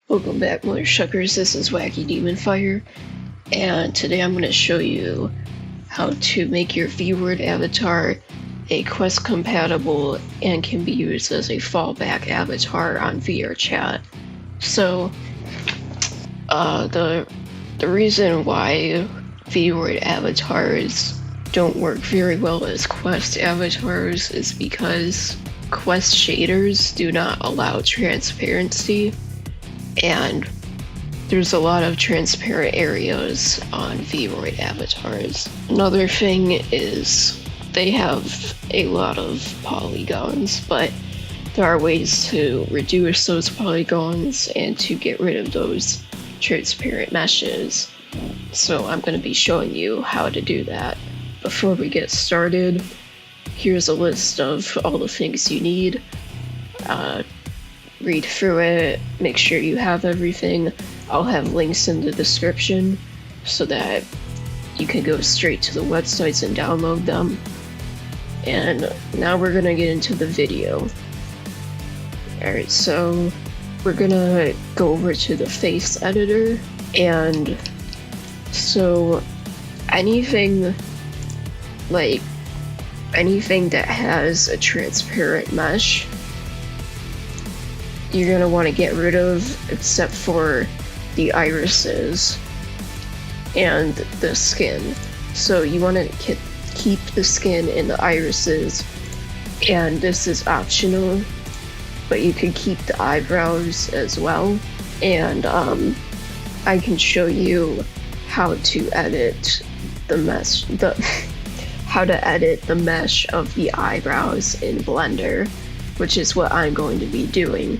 Welcome back, Mother Shuckers. This is Wacky Demon Fire, and today I'm going to show you how to make your VRChat avatar a quest compatible and can be used as a fallback avatar on VRChat. So, the reason why VRChat avatars don't work very well as quest avatars is because quest shaders do not allow transparency. And there's a lot of transparent areas on VRChat avatars. Another thing is they have a lot of polygons, but there are ways to reduce those polygons and to get rid of those transparent meshes. So I'm going to be showing you how to do that. Before we get started, here's a list of all the things you need. Read through it, make sure you have everything. I'll have links in the description so that you can go straight to the websites and download them. And now we're gonna get into the video. Alright, so we're gonna go over to the face editor, and so anything that has a transparent mesh you're going to want to get rid of, except for the irises and the skin. So you want to keep the skin and the irises, and this is optional, but you can keep the eyebrows as well. And I can show you how to edit the mesh, how to edit the mesh of the eyebrows in Blender, which is what I'm going to be doing.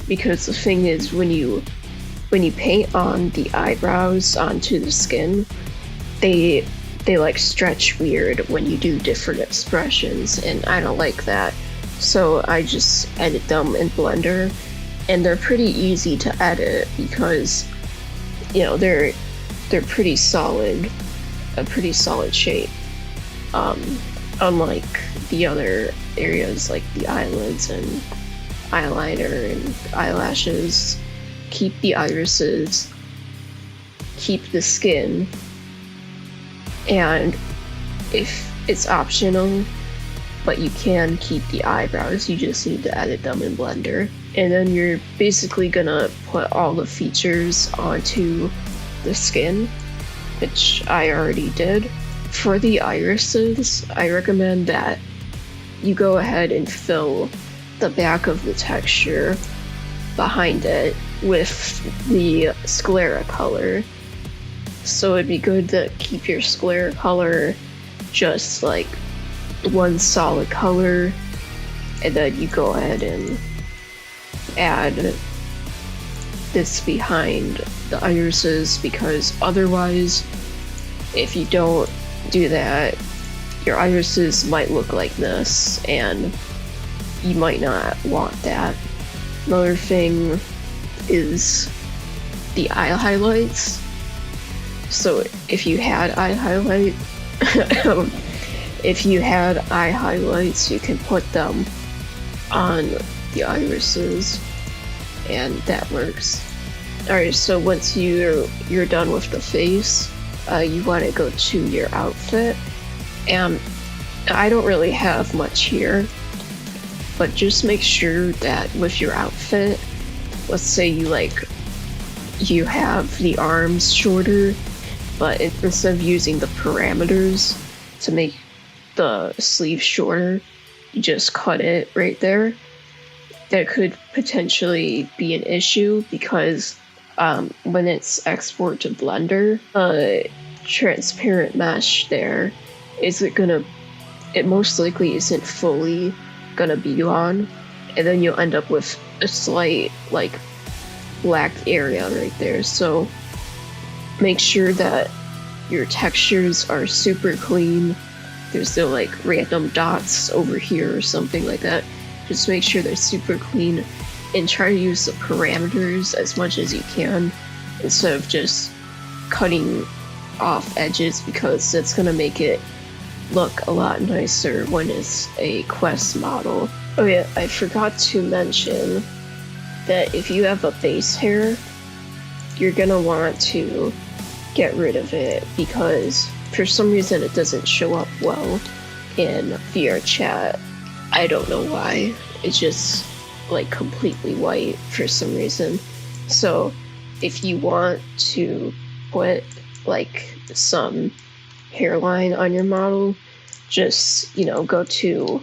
Because the thing is, when you paint on the eyebrows onto the skin, they like stretch weird when you do different expressions, and I don't like that. So I just edit them in Blender, and they're pretty easy to edit because, you know, they're pretty solid, a pretty solid shape. Unlike the other areas like the eyelids and eyeliner and eyelashes. Keep the irises, keep the skin, and if it's optional, but you can keep the eyebrows, you just need to edit them in Blender. And then you're basically gonna put all the features onto the skin, which I already did. For the irises, I recommend that you go ahead and fill the back of the texture behind it with the sclera color. So it'd be good to keep your sclera color just like one solid color, and then you go ahead and add this behind the irises, because otherwise, if you don't do that, your irises might look like this, and you might not want that. Another thing is the eye highlights. So if you had eye highlights, you can put them on the irises, and that works. Alright, so once you're done with the face, you want to go to your outfit, and I don't really have much here, but just make sure that with your outfit, let's say you have the arms shorter, but instead of using the parameters to make the sleeve shorter, you just cut it right there. That could potentially be an issue because when it's export to Blender, transparent mesh there it most likely isn't fully gonna be on, and then you'll end up with a slight like black area right there. So make sure that your textures are super clean. There's no like random dots over here or something like that. Just make sure they're super clean, and try to use the parameters as much as you can instead of just cutting off edges, because that's gonna make it look a lot nicer when it's a quest model. Oh yeah, I forgot to mention that if you have a base hair, you're gonna want to get rid of it because for some reason it doesn't show up well in VRChat. I don't know why. It's just like completely white for some reason. So if you want to put like some hairline on your model, just, you know, go to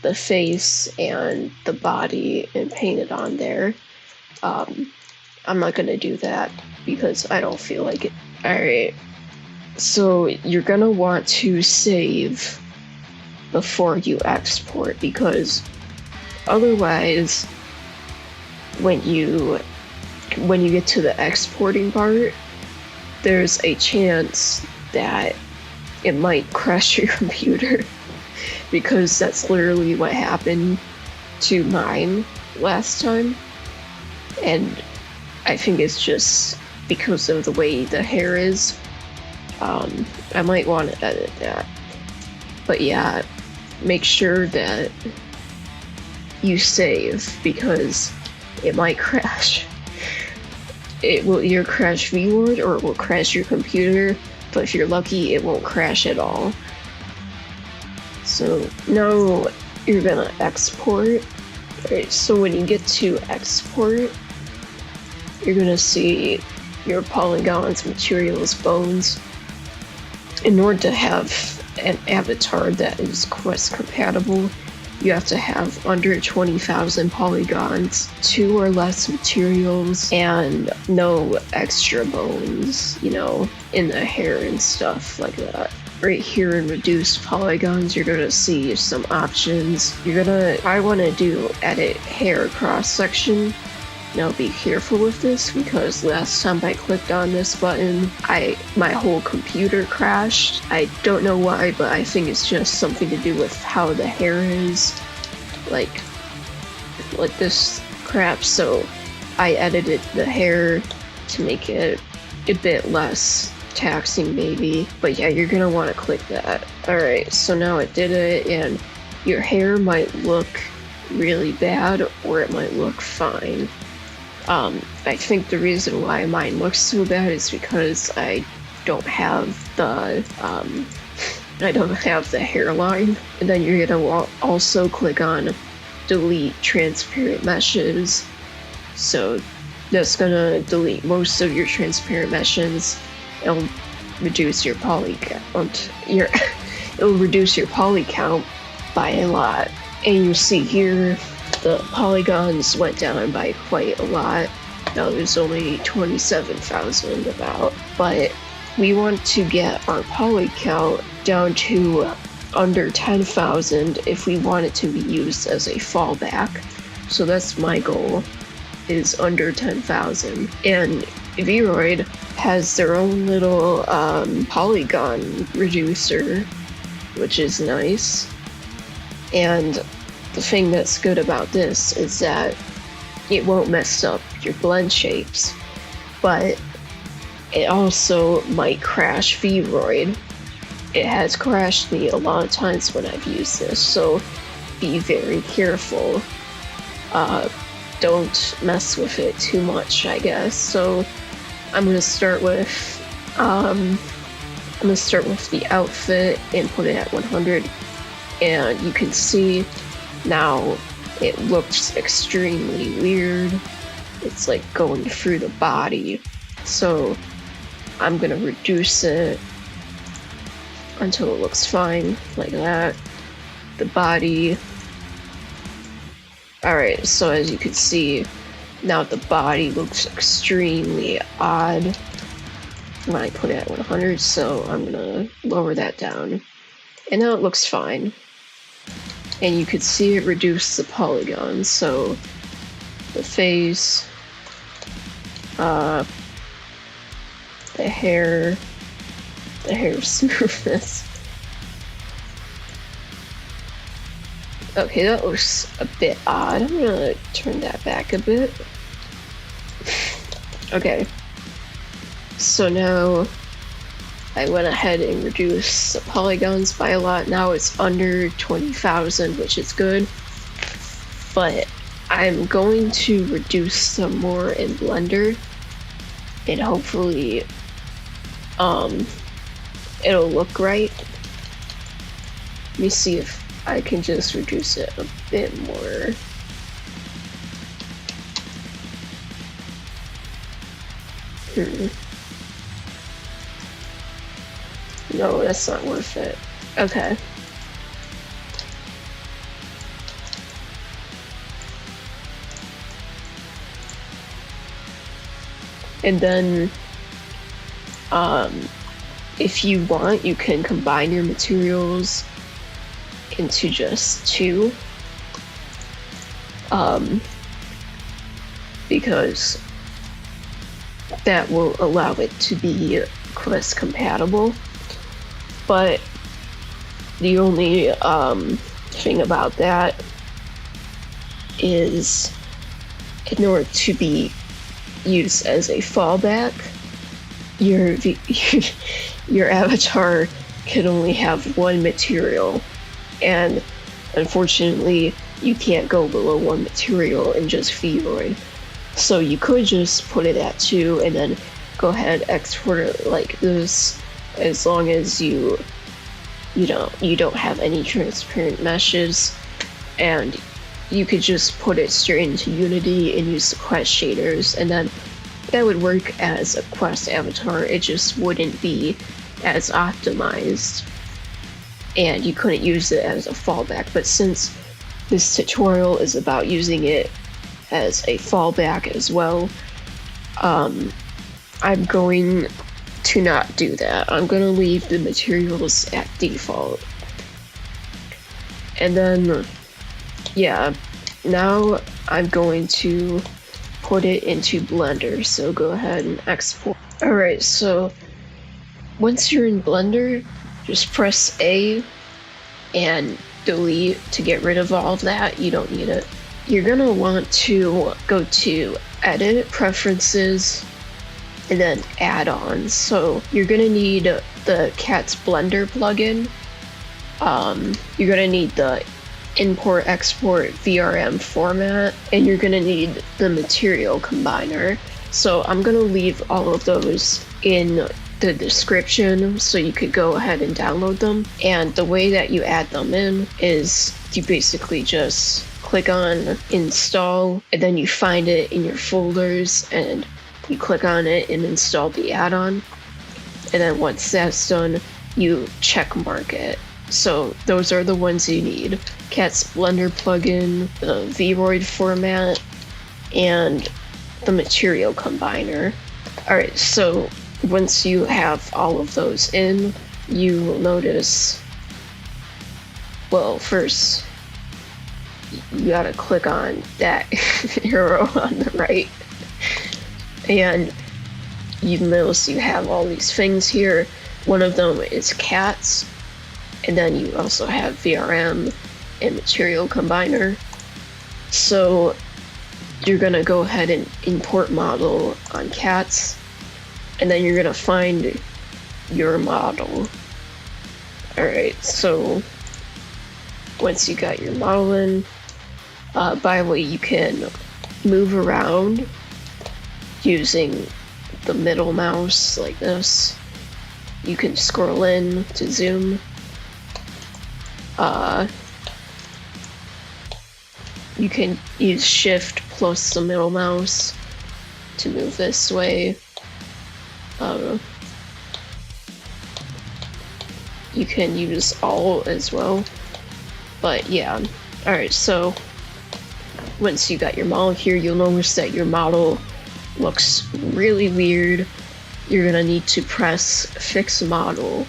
the face and the body and paint it on there. I'm not gonna do that because I don't feel like it. Alright, so you're gonna want to save before you export because otherwise when you get to the exporting part, there's a chance that it might crash your computer because that's literally what happened to mine last time. And I think it's just because of the way the hair is. I might want to edit that. But yeah, make sure that you save because it might crash. It will either crash Vroid or it will crash your computer, but if you're lucky, it won't crash at all. So now you're gonna export. Alright, so when you get to export, you're gonna see your polygons, materials, bones. In order to have an avatar that is Quest compatible, you have to have under 20,000 polygons, 2 or less materials, and no extra bones, you know, in the hair and stuff like that. Right here in reduced polygons, you're gonna see some options. I wanna do edit hair cross section. Now be careful with this because last time I clicked on this button, my whole computer crashed. I don't know why, but I think it's just something to do with how the hair is, like this crap. So I edited the hair to make it a bit less taxing maybe, but yeah, you're gonna want to click that. Alright, so now it did it, and your hair might look really bad or it might look fine. I think the reason why mine looks so bad is because I don't have the hairline. And then you're gonna also click on delete transparent meshes. So that's gonna delete most of your transparent meshes. It'll reduce your poly count. It'll reduce your poly count by a lot. And you see here, the polygons went down by quite a lot. Now there's only 27,000 about, but we want to get our poly count down to under 10,000 if we want it to be used as a fallback. So that's my goal, is under 10,000. And Vroid has their own little polygon reducer, which is nice. And the thing that's good about this is that it won't mess up your blend shapes, but it also might crash Vroid. It has crashed me a lot of times when I've used this, so be very careful. Don't mess with it too much, I guess. So I'm gonna start with the outfit and put it at 100, and you can see now it looks extremely weird. It's like going through the body. So I'm gonna reduce it until it looks fine, like that. The body. Alright, so as you can see, now the body looks extremely odd when I put it at 100, so I'm gonna lower that down. And now it looks fine. And you could see it reduce the polygons, so the face, the hair smoothness. Okay, that looks a bit odd. I'm gonna turn that back a bit. Okay, so now I went ahead and reduced the polygons by a lot. Now it's under 20,000, which is good. But I'm going to reduce some more in Blender, and hopefully it'll look right. Let me see if I can just reduce it a bit more. No, that's not worth it. Okay. And then, if you want, you can combine your materials into just two. Because that will allow it to be quest compatible. But the only thing about that is, in order to be used as a fallback, your avatar can only have one material, and unfortunately you can't go below one material in just Vroid. So you could just put it at 2 and then go ahead export it like this, as long as you don't have any transparent meshes, and you could just put it straight into Unity and use the quest shaders, and then that would work as a quest avatar. It just wouldn't be as optimized, and you couldn't use it as a fallback. But since this tutorial is about using it as a fallback as well, I'm going to not do that. I'm going to leave the materials at default. And then, yeah, now I'm going to put it into Blender, so go ahead and export. Alright, so once you're in Blender, just press A and delete to get rid of all of that. You don't need it. You're gonna want to go to Edit, Preferences, and then Add-ons. So you're gonna need the Cat's Blender plugin. You're gonna need the Import-Export VRM format, and you're gonna need the Material Combiner. So I'm gonna leave all of those in the description so you could go ahead and download them. And the way that you add them in is you basically just click on Install, and then you find it in your folders and you click on it and install the add-on. And then once that's done, you check mark it. So those are the ones you need: Cat's Blender plugin, the Vroid format, and the Material Combiner. Alright, so once you have all of those in, you will notice, well, first you gotta click on that arrow on the right, and you notice you have all these things here. One of them is cats, and then you also have VRM and Material Combiner. So you're gonna go ahead and import model on cats, and then you're gonna find your model. Alright, so once you got your model in, by the way, you can move around using the middle mouse like this. You can scroll in to zoom. You can use Shift plus the middle mouse to move this way. You can use Alt as well. But yeah, alright, so once you got your model here, you'll notice that your model looks really weird. You're gonna need to press Fix Model,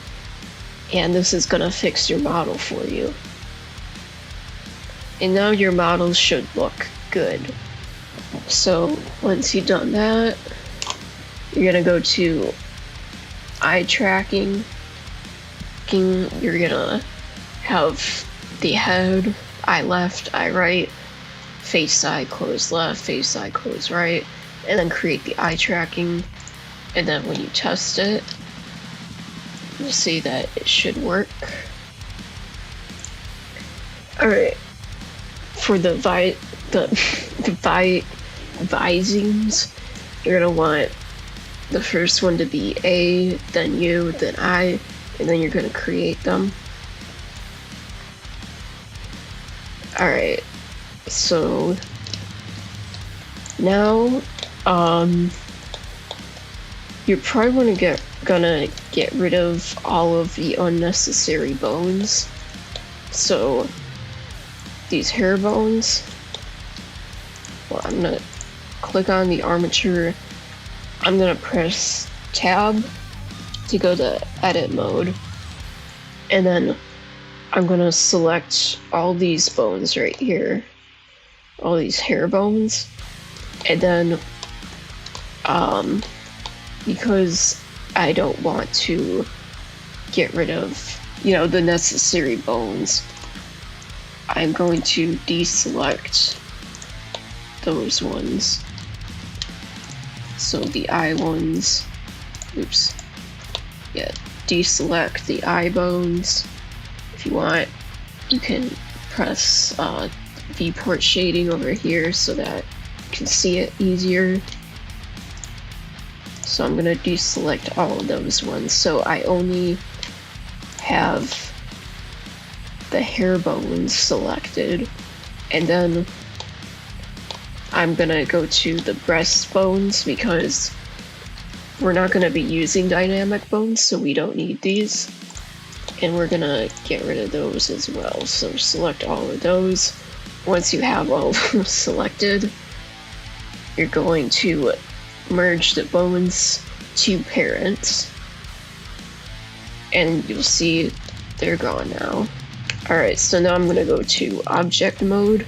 and this is gonna fix your model for you. And now your model should look good. So once you've done that, you're gonna go to eye tracking. You're gonna have the head, eye left, eye right, face side, close left, face side, close right, and then create the eye tracking. And then when you test it, you'll see that it should work. Alright, for the the visings, you're gonna want the first one to be A, then U, then I, and then you're gonna create them. Alright, so now you're probably gonna get rid of all of the unnecessary bones. So these hair bones, well, I'm gonna click on the armature. I'm gonna press tab to go to edit mode, and then I'm gonna select all these bones right here, all these hair bones, and then because I don't want to get rid of, you know, the necessary bones, I'm going to deselect those ones. So the eye ones, oops, yeah, deselect the eye bones. If you want, you can press viewport shading over here so that you can see it easier. So I'm gonna deselect all of those ones. So I only have the hair bones selected, and then I'm gonna go to the breast bones because we're not gonna be using dynamic bones, so we don't need these. And we're gonna get rid of those as well. So select all of those. Once you have all of them selected, you're going to merge the bones to parents, and you'll see they're gone now. Alright, so now I'm gonna go to object mode,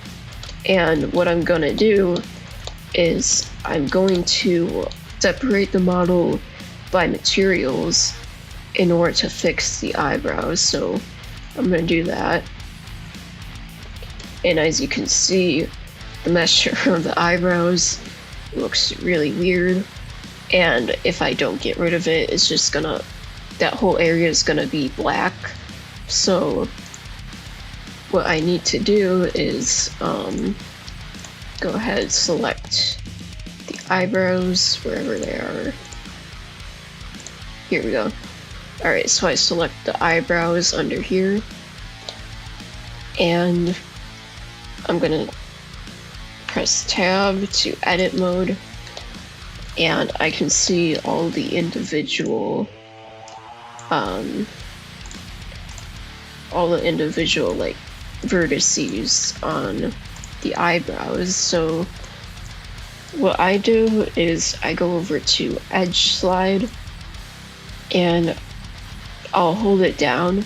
and what I'm gonna do is I'm going to separate the model by materials in order to fix the eyebrows. So I'm gonna do that, and as you can see, the mesh of the eyebrows looks really weird, and if I don't get rid of it, it's just gonna, that whole area is gonna be black. So what I need to do is go ahead, select the eyebrows wherever they are. Here we go. Alright, so I select the eyebrows under here, and I'm gonna press tab to edit mode, and I can see all the individual like vertices on the eyebrows. So what I do is I go over to edge slide, and I'll hold it down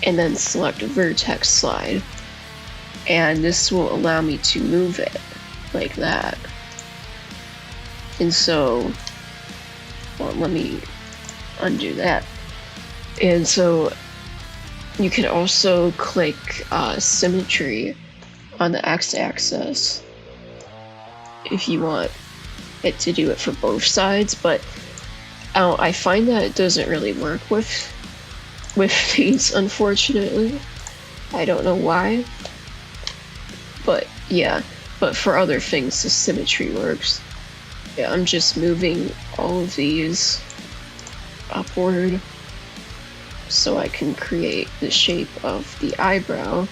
and then select vertex slide, and this will allow me to move it like that. And so, well, let me undo that. And so you can also click symmetry on the x-axis if you want it to do it for both sides, but I find that it doesn't really work with these, unfortunately. I don't know why, but yeah, but for other things the symmetry works. Yeah, I'm just moving all of these upward so I can create the shape of the eyebrow.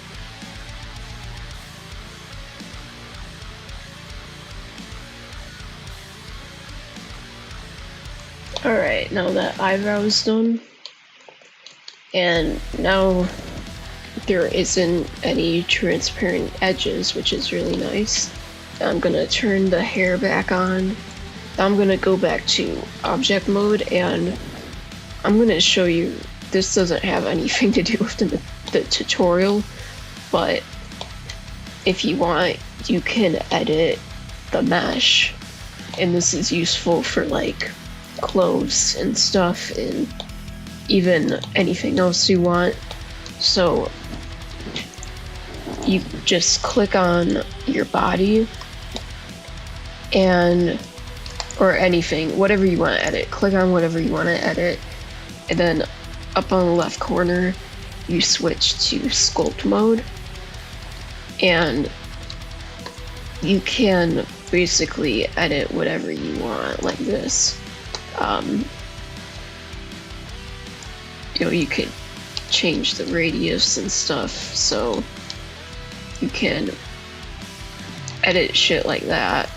Alright, now that eyebrow is done, and now there isn't any transparent edges, which is really nice. I'm gonna turn the hair back on. I'm gonna go back to object mode, and I'm gonna show you, this doesn't have anything to do with the tutorial, but if you want, you can edit the mesh, and this is useful for like clothes and stuff, and even anything else you want. So you just click on your body, and or anything, whatever you want to edit, click on whatever you want to edit, and then up on the left corner you switch to sculpt mode, and you can basically edit whatever you want, like this. You know, you could change the radius and stuff, so you can edit shit like that.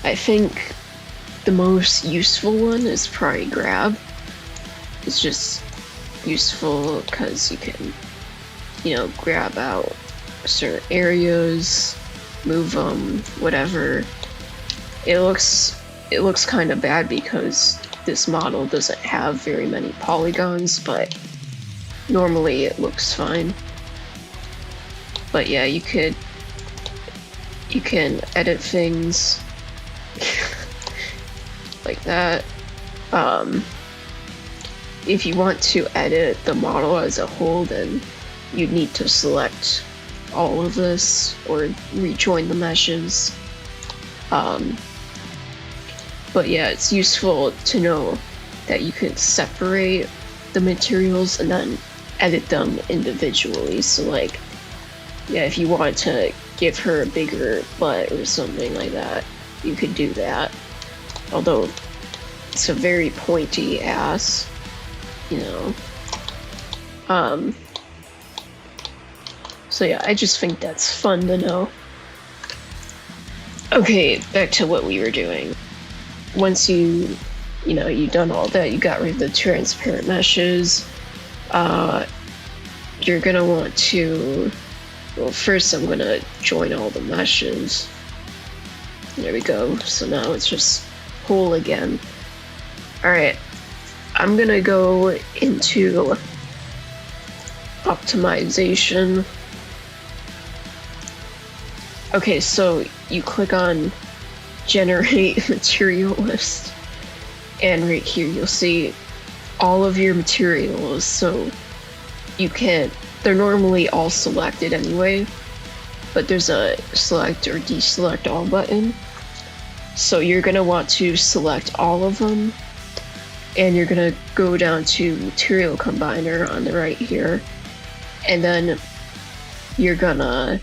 I think the most useful one is probably grab. It's just useful because you can, you know, grab out certain areas, move them, whatever. It looks kind of bad because this model doesn't have very many polygons, but normally it looks fine. But yeah, you can edit things like that. If you want to edit the model as a whole, then you'd need to select all of this or rejoin the meshes. But yeah, it's useful to know that you can separate the materials and then edit them individually. So like, yeah, if you want to give her a bigger butt or something like that, you could do that. Although it's a very pointy ass, you know. So yeah, I just think that's fun to know. Okay, back to what we were doing. Once you've done all that, you got rid of the transparent meshes, you're gonna want to, well, first I'm gonna join all the meshes. There we go. So now it's just whole again. Alright, I'm gonna go into optimization. Okay, so you click on generate material list, and right here you'll see all of your materials. So they're normally all selected anyway, but there's a select or deselect all button. So you're gonna want to select all of them, and you're gonna go down to material combiner on the right here, and then you're gonna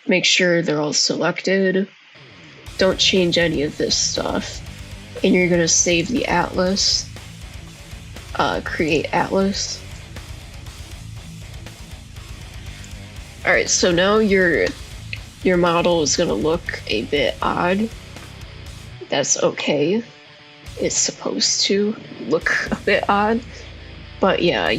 make sure they're all selected. Don't change any of this stuff, and you're gonna save the atlas, create atlas. Alright, so now your model is gonna look a bit odd. That's okay. It's supposed to look a bit odd, but yeah,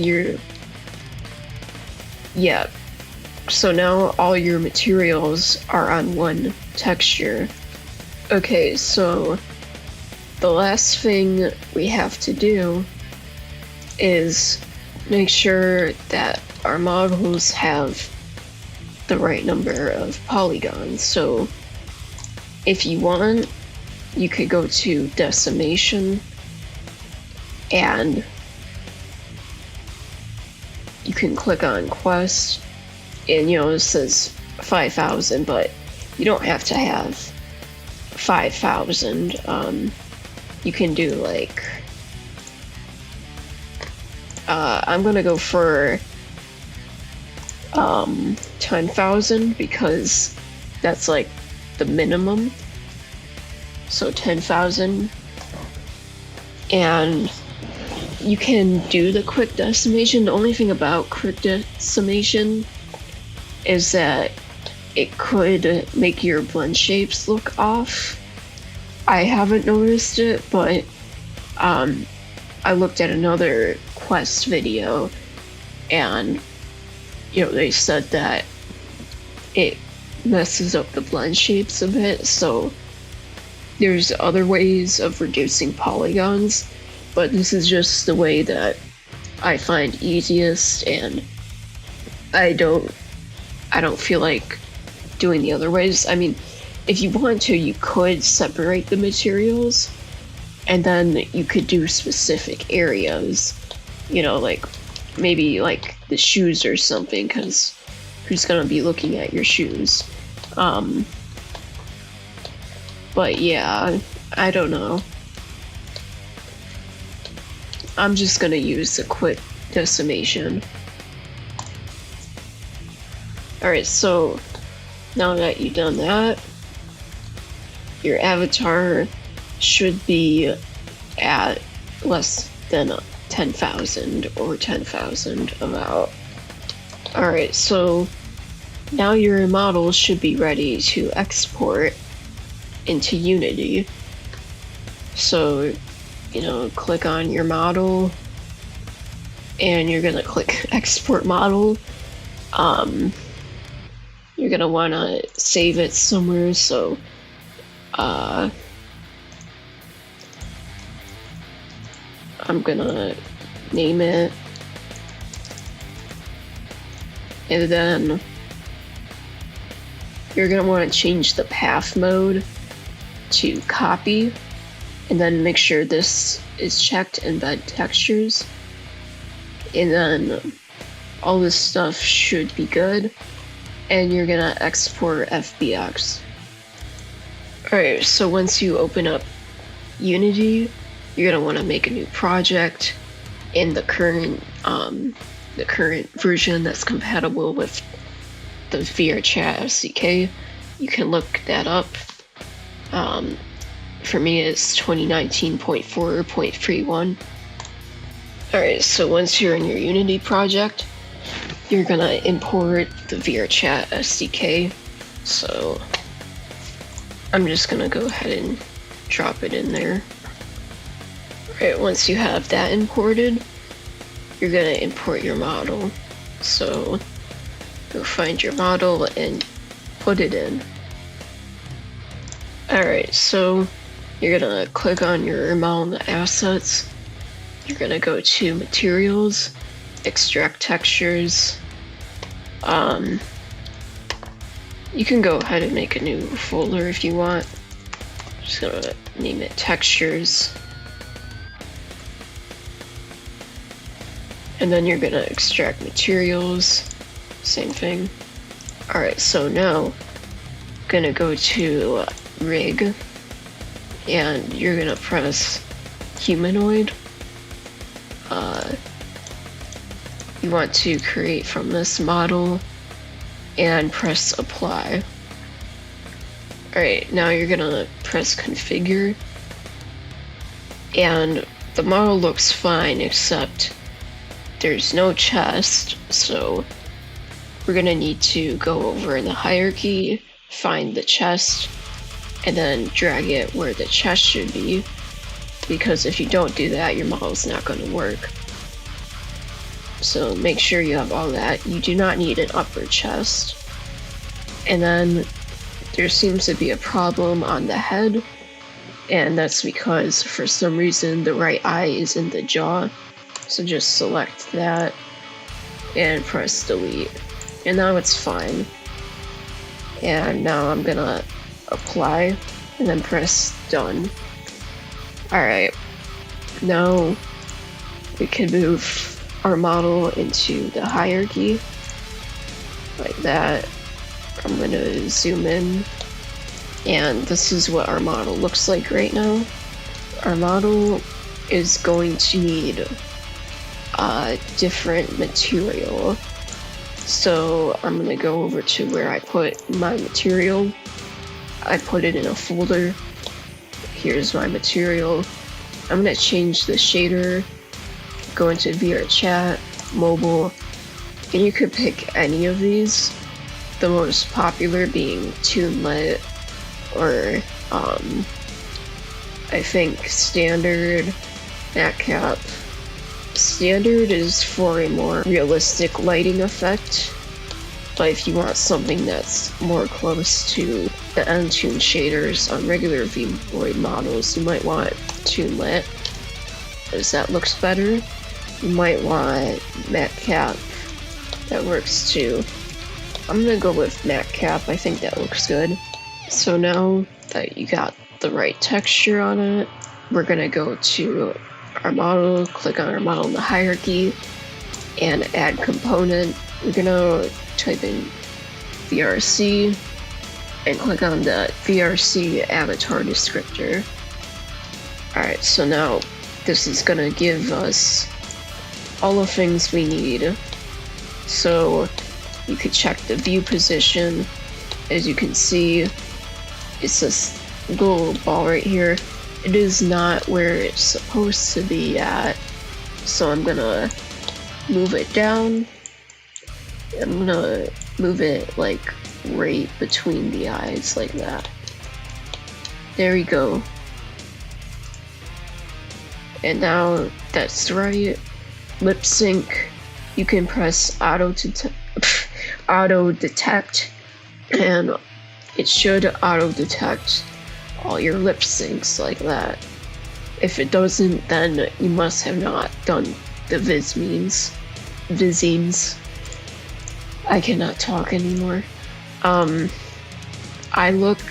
so now all your materials are on one texture. Okay, so the last thing we have to do is make sure that our models have the right number of polygons. So if you want, you could go to decimation, and you can click on quest, and it says 5,000, but you don't have to have 5,000. You can do like, I'm gonna go for 10,000 because that's like the minimum. So 10,000, and you can do the quick decimation. The only thing about quick decimation is that it could make your blend shapes look off. I haven't noticed it, but I looked at another quest video, and they said that it messes up the blend shapes a bit. So there's other ways of reducing polygons, but this is just the way that I find easiest, and I don't feel like doing the other ways. I mean, if you want to, you could separate the materials, and then you could do specific areas, like maybe like the shoes or something, because who's gonna be looking at your shoes? But yeah, I don't know. I'm just gonna use the quick decimation. Alright, so now that you've done that, your avatar should be at less than 10,000 or 10,000 about. Alright, so now your model should be ready to export into Unity. So, you know, click on your model and you're gonna click export model. You're gonna wanna save it somewhere, so I'm gonna name it, and then you're gonna wanna change the path mode to copy, and then make sure this is checked, embed textures, and then all this stuff should be good, and you're gonna export FBX. Alright, so once you open up Unity, you're gonna want to make a new project in the current version that's compatible with the VRChat SDK. You can look that up. For me, it's 2019.4.31. Alright, so once you're in your Unity project, you're gonna import the VRChat SDK. So I'm just gonna go ahead and drop it in there. Alright, once you have that imported, you're gonna import your model. So go find your model and put it in. Alright, so you're gonna click on your model assets. You're gonna go to materials, extract textures. You can go ahead and make a new folder if you want. Just gonna name it textures. And then you're gonna extract materials, same thing. Alright, so now gonna go to rig, and you're gonna press humanoid. You want to create from this model and press apply. Alright, now you're gonna press configure, and the model looks fine except there's no chest, so we're gonna need to go over in the hierarchy, find the chest, and then drag it where the chest should be, because if you don't do that, your model's not gonna work. So make sure you have all that. You do not need an upper chest. And then there seems to be a problem on the head, and that's because for some reason the right eye is in the jaw. So just select that and press delete. And now it's fine. And now I'm gonna apply and then press done. Alright, now we can move our model into the hierarchy like that. I'm gonna zoom in, and this is what our model looks like right now. Our model is going to need a different material, so I'm gonna go over to where I put my material. I put it in a folder. Here's my material. I'm gonna change the shader, go into VRChat, mobile, and you could pick any of these. The most popular being Toonlit, or I think standard, matcap. Standard is for a more realistic lighting effect, but if you want something that's more close to the N-Tune shaders on regular Vroid models, you might want Toonlit, because that looks better. You might want matcap, that works too. I'm gonna go with matcap, I think that looks good. So now that you got the right texture on it, we're gonna go to our model, click on our model in the hierarchy, and add component. We're gonna type in VRC, and click on the VRC avatar descriptor. Alright, so now this is gonna give us all the things we need. So you could check the view position. As you can see, it's this little ball right here. It is not where it's supposed to be at, so I'm gonna move it down. I'm gonna move it like right between the eyes, like that. There we go. And now that's right. Lip sync. You can press auto detect, and it should auto detect all your lip syncs like that. If it doesn't, then you must have not done the visines. I cannot talk anymore. Eye look,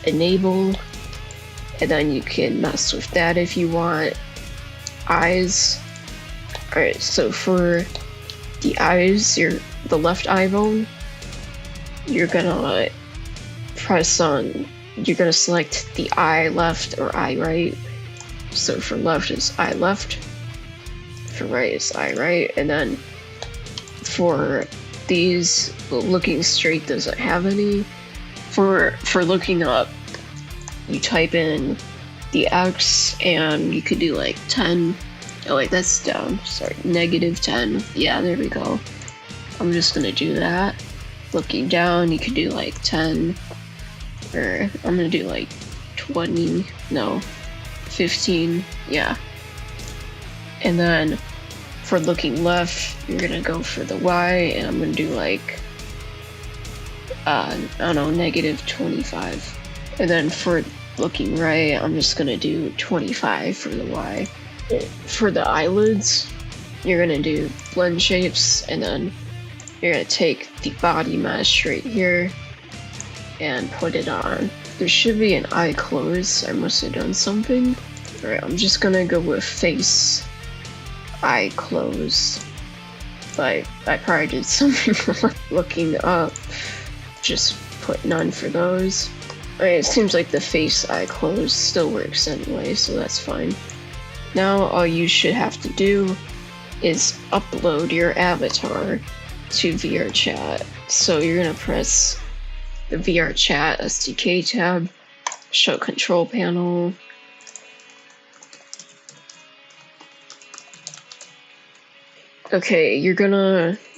enable, and then you can mess with that if you want. Eyes. Alright, so for the eyes, the left eye bone, you're gonna select the eye left or eye right. So for left is eye left, for right is eye right, and then for these, looking straight doesn't have any. For looking up, you type in the X and you could do like 10. Oh wait, that's down. Sorry, -10. Yeah, there we go. I'm just gonna do that. Looking down, you could do like 10. Or I'm gonna do like 20. No, 15. Yeah. And then for looking left, you're gonna go for the Y, and I'm gonna do like I don't know, -25. And then for looking right, I'm just gonna do 25 for the Y. For the eyelids, you're gonna do blend shapes, and then you're gonna take the body mesh right here and put it on. There should be an eye close. I must have done something. Alright, I'm just gonna go with face eye close. But I probably did something wrong. Looking up, just put none for those. Alright, it seems like the face eye close still works anyway, so that's fine. Now all you should have to do is upload your avatar to VRChat. So you're gonna press the VRChat SDK tab, show control panel. Okay,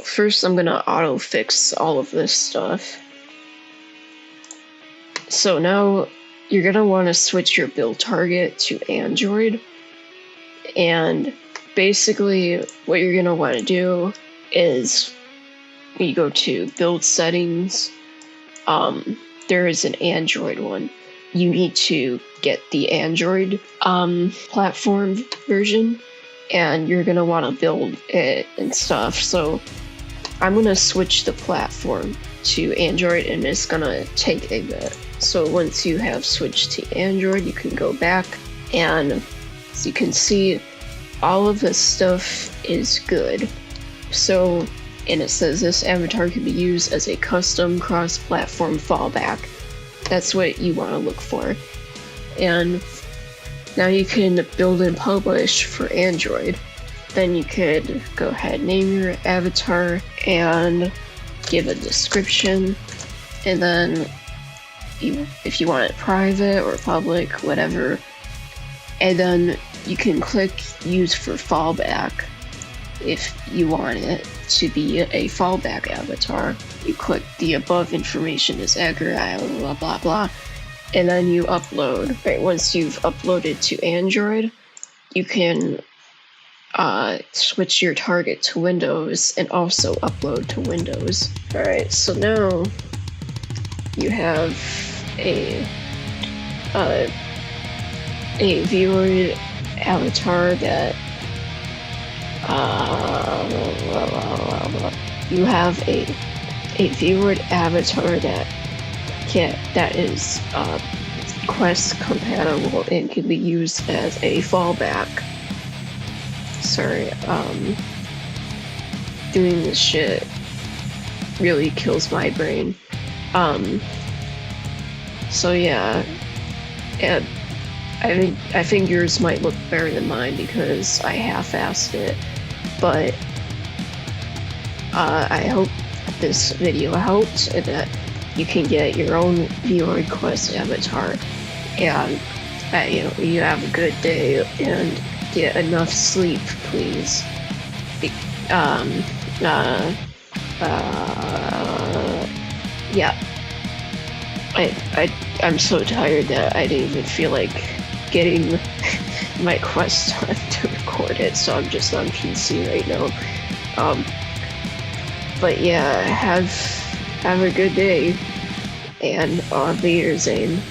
first I'm gonna auto fix all of this stuff. So now you're gonna wanna switch your build target to Android. And basically what you're gonna wanna do is when you go to build settings, there is an Android one. You need to get the Android platform version, and you're gonna want to build it and stuff. So I'm gonna switch the platform to Android, and it's gonna take a bit. So once you have switched to Android, you can go back, and as you can see, all of this stuff is good. So, and it says this avatar can be used as a custom cross-platform fallback. That's what you want to look for. And now you can build and publish for Android. Then you could go ahead, name your avatar, and give a description. And then if you want it private or public, whatever. And then you can click use for fallback if you want it to be a fallback avatar. You click the above information is accurate, blah blah blah, and then you upload. Right, once you've uploaded to Android, you can switch your target to Windows and also upload to Windows. Alright, so now you have a Vroid avatar that you have a Vroid avatar that is Quest compatible and can be used as a fallback. Sorry, doing this shit really kills my brain. So yeah, and I think yours might look better than mine because I half-assed it, but I this video helped and that you can get your own Vroid Quest avatar. And you have a good day and get enough sleep, please. Yeah. I'm so tired that I didn't even feel like getting my quest done to record it, so I'm just on PC right now. But yeah, have a good day, and on Wiedersehen.